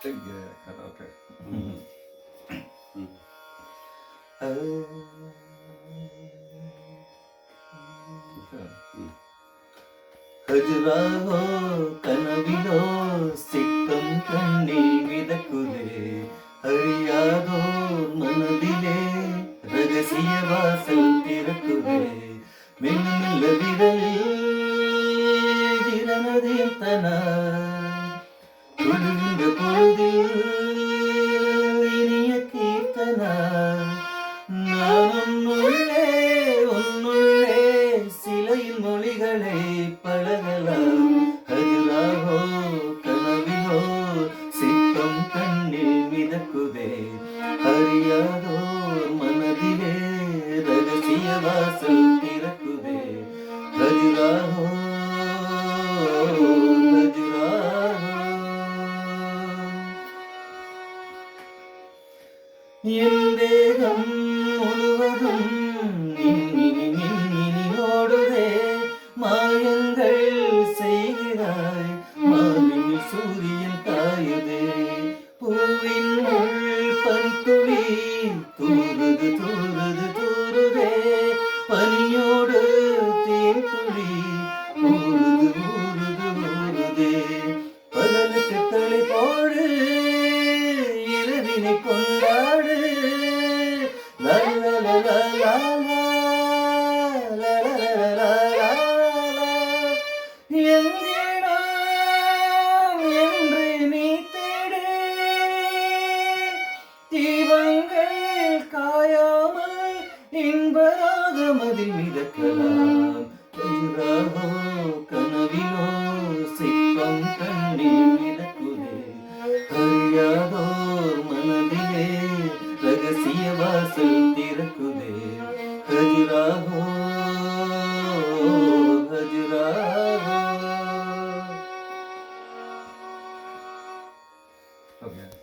Okay. ஹஜுராகோ கனவிலோ சித்தம் கண்ணில் மிதக்குதே, அறியாதோ மனதிலே ரகசிய வாசல் திறக்குதே, மெல்ல மெல்ல விரல் திறனதில் தனா குழுந்த பொழுதில் இனிய கீர்த்தனா, நானும் உன்னுள்ளே சிலையின் மொழிகளை பழகலாம். ஹஜுராகோ கனவிலோ சித்தம் கண்ணில் மிதக்குதே, அறியாதோ மனதிலே ரகசிய வாசல் திறக்குதே. ஹஜுராகோ என் தேகம் முழுவதும் மின்மினி ஓடுதே, மாயங்கள் செய்கிறாய், மாவினில் சூரியன் காயுதே, பூவின் முள் பன்துளி தூறுது தூறுது தூறுதே, பனியோடு தேன்துளி ஊறுது ஊறுது ஊறுதே, பகலுக்கு தலை போடு இரவினை கொண்டாடு, என்று நீ தேடு, தீபங்கள் காயாமல் இன்பராகமதில் மிதக்கலாம். ஹஜுராகோ கனவிலோ சிற்பம் கண்ணில் மிதக்குதே, அறியாதோர் மனதிலே ரகசிய வாசல் திறக்குதே. ஹஜுராகோ ஹஜுராகோ